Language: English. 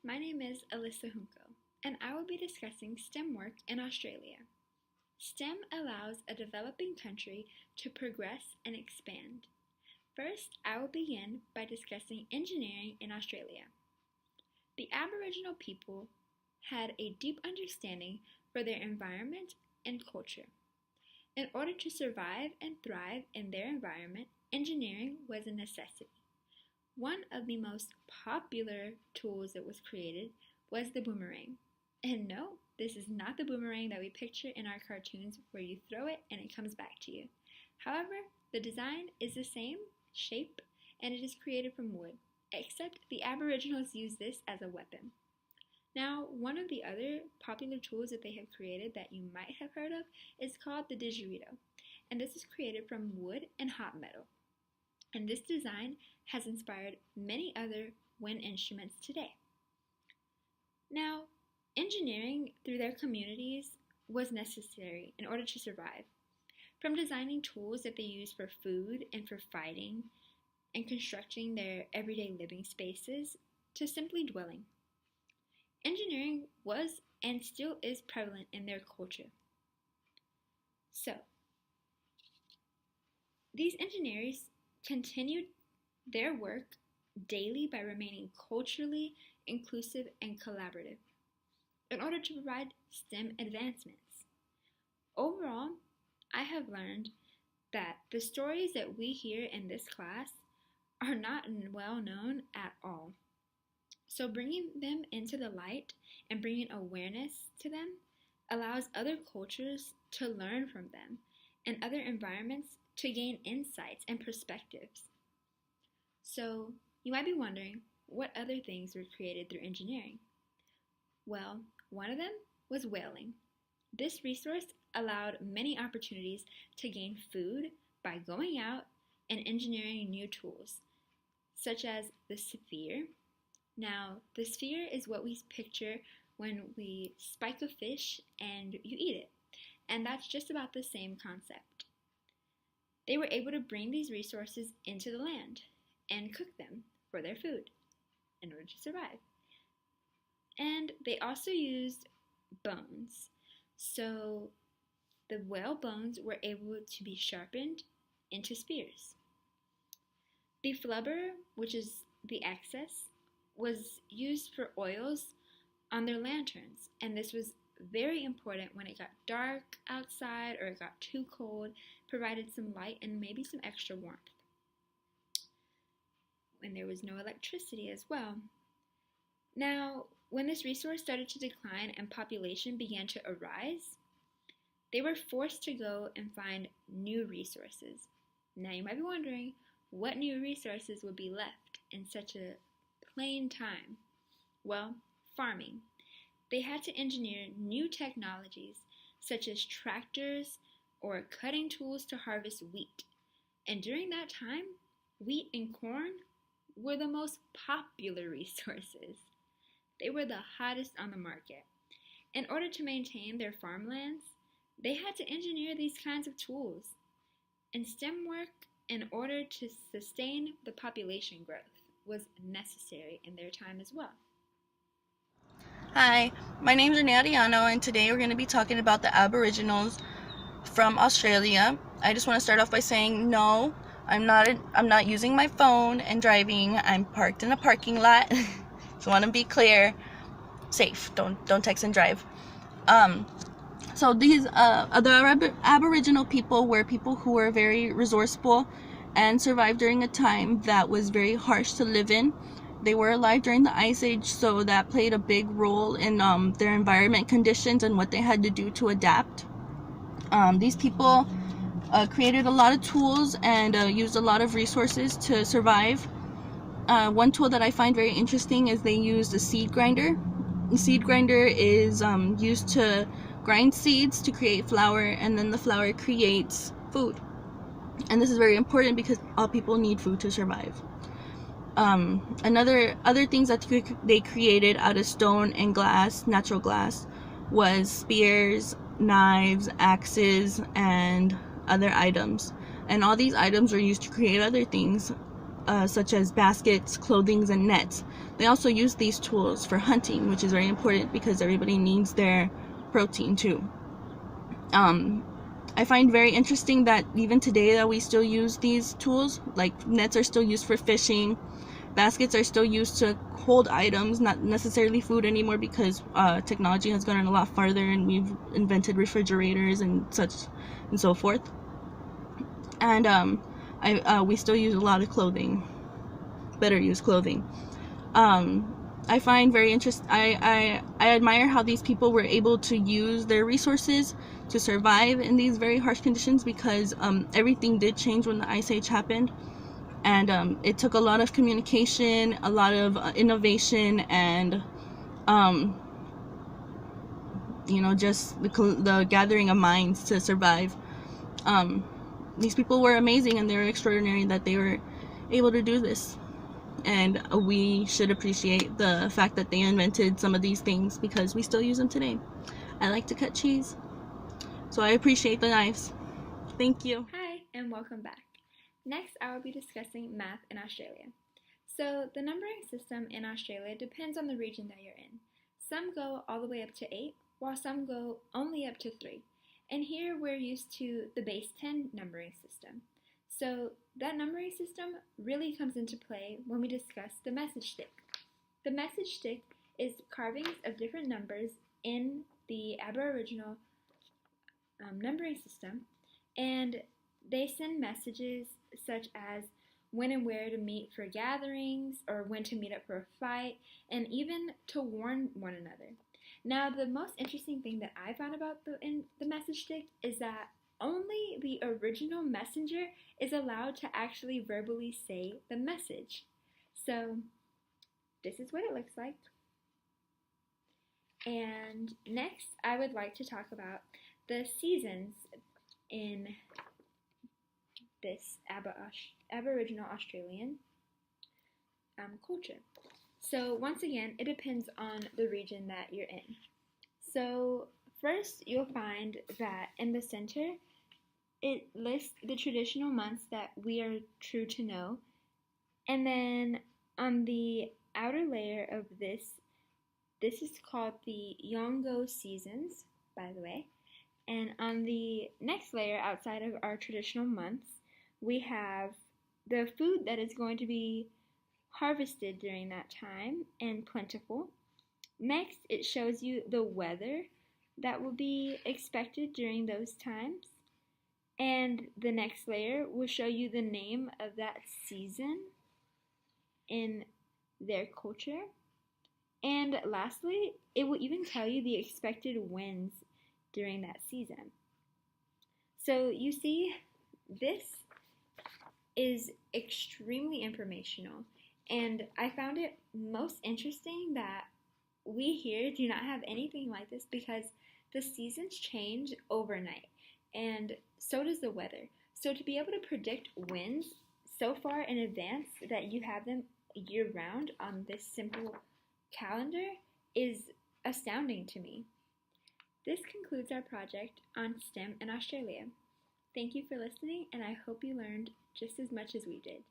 My name is Alyssa Junco, and I will be discussing STEM work in Australia. STEM allows a developing country to progress and expand. First, I will begin by discussing engineering in Australia. The Aboriginal people had a deep understanding for their environment and culture. In order to survive and thrive in their environment, engineering was a necessity. One of the most popular tools that was created was the boomerang. And no, this is not the boomerang that we picture in our cartoons where you throw it and it comes back to you. However, the design is the same shape and it is created from wood, except the Aboriginals use this as a weapon. Now, one of the other popular tools that they have created that you might have heard of is called the didgeridoo, and this is created from wood and hot metal. And this design has inspired many other wind instruments today. Now, engineering through their communities was necessary in order to survive. From designing tools that they use for food and for fighting and constructing their everyday living spaces to simply dwelling. Engineering was and still is prevalent in their culture. So, these engineers continued their work daily by remaining culturally inclusive and collaborative in order to provide STEM advancements. Overall, I have learned that the stories that we hear in this class are not well known at all. So bringing them into the light and bringing awareness to them allows other cultures to learn from them and other environments to gain insights and perspectives. So you might be wondering, what other things were created through engineering? Well, one of them was whaling. This resource allowed many opportunities to gain food by going out and engineering new tools, such as the sphere. Now, the sphere is what we picture when we spike a fish and you eat it, and that's just about the same concept. They were able to bring these resources into the land and cook them for their food in order to survive. And they also used bones. So the whale bones were able to be sharpened into spears. The flubber, which is the excess, was used for oils on their lanterns, and this was very important when it got dark outside or it got too cold, provided some light and maybe some extra warmth. When there was no electricity as well. Now, when this resource started to decline and population began to arise, they were forced to go and find new resources. Now you might be wondering, what new resources would be left in such a plain time? Well, farming. They had to engineer new technologies such as tractors or cutting tools to harvest wheat. And during that time, wheat and corn were the most popular resources. They were the hottest on the market. In order to maintain their farmlands, they had to engineer these kinds of tools. And STEM work, in order to sustain the population growth, was necessary in their time as well. Hi, my name is Ranee Arellano, and today we're going to be talking about the Aboriginals from Australia. I just want to start off by saying no, I'm not using my phone and driving. I'm parked in a parking lot. So I want to be clear, safe. Don't text and drive. So these the Aboriginal people were people who were very resourceful and survived during a time that was very harsh to live in. They were alive during the Ice Age, so that played a big role in their environment conditions and what they had to do to adapt. These people created a lot of tools and used a lot of resources to survive. One tool that I find very interesting is they used a seed grinder. The seed grinder is used to grind seeds to create flour, and then the flour creates food. And this is very important because all people need food to survive. Other things that they created out of stone and glass, natural glass, was spears, knives, axes, and other items. And all these items were used to create other things such as baskets, clothing, and nets. They also use these tools for hunting, which is very important because everybody needs their protein too. I find very interesting that even today that we still use these tools. Like nets are still used for fishing, baskets are still used to hold items, not necessarily food anymore, because technology has gone a lot farther and we've invented refrigerators and such and so forth. And we still use a lot of clothing, better use clothing. I find very interesting. I admire how these people were able to use their resources to survive in these very harsh conditions, because everything did change when the Ice Age happened, and it took a lot of communication, a lot of innovation, and just the gathering of minds to survive. These people were amazing, and they were extraordinary that they were able to do this. And we should appreciate the fact that they invented some of these things, because we still use them today. I like to cut cheese, so I appreciate the knives. Thank you. Hi, and welcome back. Next, I will be discussing math in Australia. So, the numbering system in Australia depends on the region that you're in. Some go all the way up to 8, while some go only up to 3. And here we're used to the base 10 numbering system. So that numbering system really comes into play when we discuss the message stick. The message stick is carvings of different numbers in the Aboriginal numbering system, and they send messages such as when and where to meet for gatherings, or when to meet up for a fight, and even to warn one another. Now, the most interesting thing that I found about the message stick is that only the original messenger is allowed to actually verbally say the message. So, this is what it looks like. And next, I would like to talk about the seasons in this Aboriginal Australian culture. So once again, it depends on the region that you're in. So first, you'll find that in the center, it lists the traditional months that we are true to know. And then on the outer layer of this is called the Yongo seasons, by the way. And on the next layer, outside of our traditional months, we have the food that is going to be harvested during that time and plentiful. Next, it shows you the weather that will be expected during those times. And the next layer will show you the name of that season in their culture. And lastly, it will even tell you the expected winds during that season. So you see, this is extremely informational, and I found it most interesting that we here do not have anything like this, because the seasons change overnight, and so does the weather. So to be able to predict winds so far in advance that you have them year-round on this simple calendar is astounding to me. This concludes our project on STEM in Australia. Thank you for listening, and I hope you learned just as much as we did.